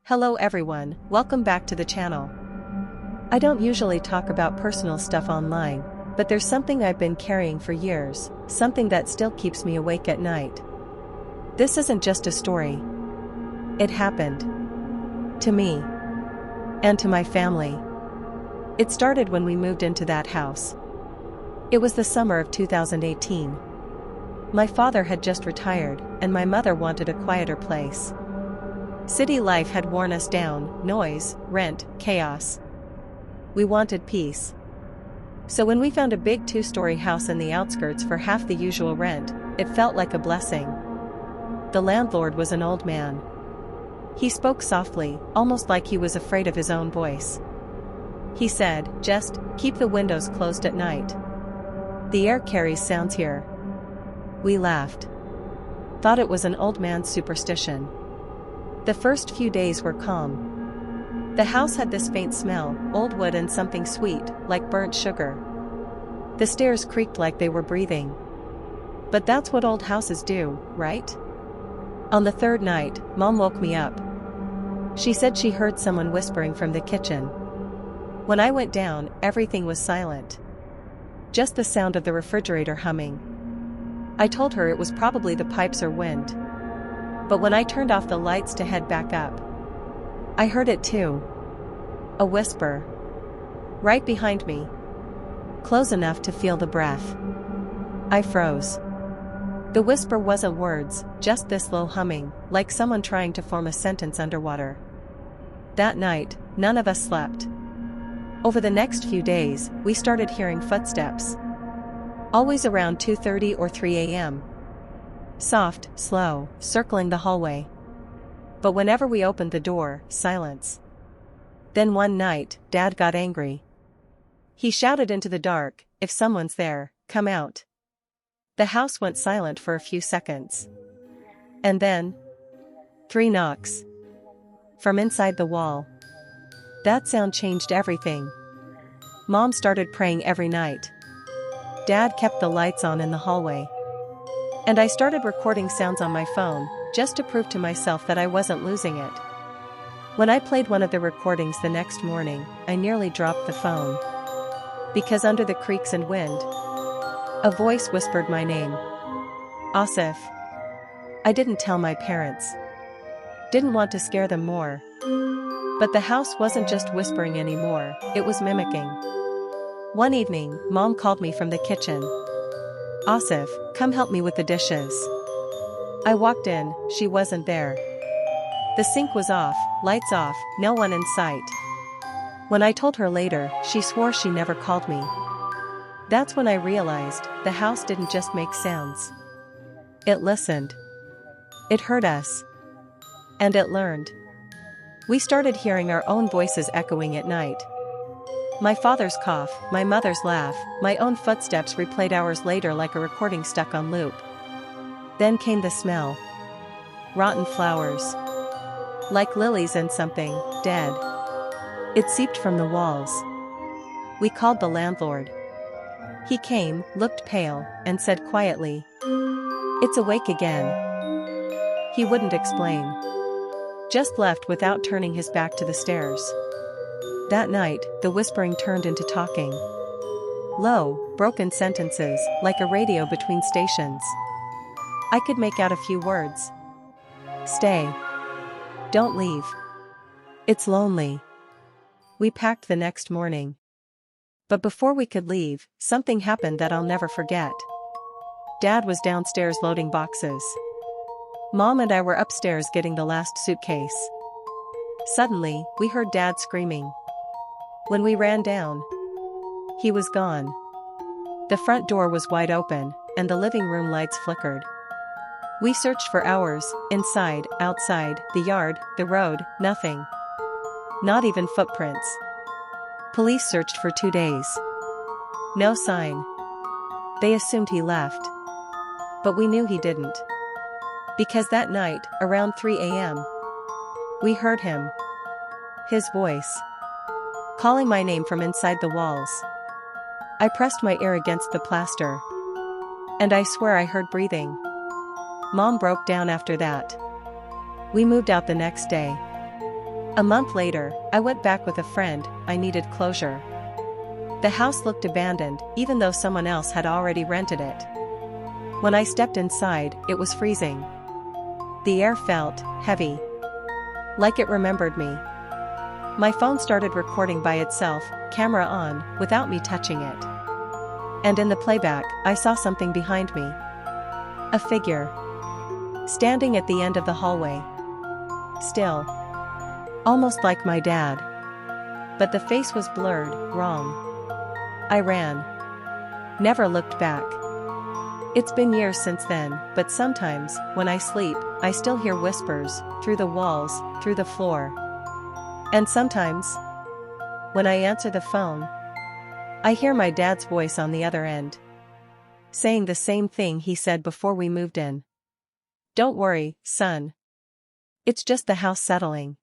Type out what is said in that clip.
Hello everyone, welcome back to the channel. I don't usually talk about personal stuff online, but there's something I've been carrying for years, something that still keeps me awake at night. This isn't just a story. It happened. To me. And to my family. It started when we moved into that house. It was the summer of 2018. My father had just retired, and my mother wanted a quieter place. City life had worn us down, noise, rent, chaos. We wanted peace. So when we found a big two-story house in the outskirts for half the usual rent, it felt like a blessing. The landlord was an old man. He spoke softly, almost like he was afraid of his own voice. He said, "Just keep the windows closed at night. The air carries sounds here." We laughed. Thought it was an old man's superstition. The first few days were calm. The house had this faint smell, old wood and something sweet, like burnt sugar. The stairs creaked like they were breathing. But that's what old houses do, right? On the third night, Mom woke me up. She said she heard someone whispering from the kitchen. When I went down, everything was silent. Just the sound of the refrigerator humming. I told her it was probably the pipes or wind. But when I turned off the lights to head back up, I heard it too. A whisper. Right behind me. Close enough to feel the breath. I froze. The whisper wasn't words, just this low humming, like someone trying to form a sentence underwater. That night, none of us slept. Over the next few days, we started hearing footsteps. Always around 2:30 or 3 a.m. Soft, slow, circling the hallway. But whenever we opened the door, silence. Then one night, Dad got angry. He shouted into the dark, "If someone's there, come out." The house went silent for a few seconds. And then, 3 knocks. From inside the wall. That sound changed everything. Mom started praying every night. Dad kept the lights on in the hallway. And I started recording sounds on my phone, just to prove to myself that I wasn't losing it. When I played one of the recordings the next morning, I nearly dropped the phone. Because under the creaks and wind, a voice whispered my name. Asif. I didn't tell my parents. Didn't want to scare them more. But the house wasn't just whispering anymore, it was mimicking. One evening, Mom called me from the kitchen. "Asif, come help me with the dishes." I walked in, she wasn't there. The sink was off, lights off, no one in sight. When I told her later, she swore she never called me. That's when I realized, the house didn't just make sounds. It listened. It heard us. And it learned. We started hearing our own voices echoing at night. My father's cough, my mother's laugh, my own footsteps replayed hours later like a recording stuck on loop. Then came the smell. Rotten flowers. Like lilies and something, dead. It seeped from the walls. We called the landlord. He came, looked pale, and said quietly, "It's awake again." He wouldn't explain. Just left without turning his back to the stairs. That night, the whispering turned into talking. Low, broken sentences, like a radio between stations. I could make out a few words. Stay. Don't leave. It's lonely. We packed the next morning. But before we could leave, something happened that I'll never forget. Dad was downstairs loading boxes. Mom and I were upstairs getting the last suitcase. Suddenly, we heard Dad screaming. When we ran down, he was gone. The front door was wide open, and the living room lights flickered. We searched for hours, inside, outside, the yard, the road, nothing. Not even footprints. Police searched for 2 days. No sign. They assumed he left. But we knew he didn't. Because that night, around 3 a.m., we heard him. His voice. Calling my name from inside the walls. I pressed my ear against the plaster. And I swear I heard breathing. Mom broke down after that. We moved out the next day. A month later, I went back with a friend. I needed closure. The house looked abandoned, even though someone else had already rented it. When I stepped inside, it was freezing. The air felt heavy, like it remembered me. My phone started recording by itself, camera on, without me touching it. And in the playback, I saw something behind me. A figure. Standing at the end of the hallway. Still. Almost like my dad. But the face was blurred, wrong. I ran. Never looked back. It's been years since then, but sometimes, when I sleep, I still hear whispers, through the walls, through the floor. And sometimes, when I answer the phone, I hear my dad's voice on the other end, saying the same thing he said before we moved in. "Don't worry, son. It's just the house settling."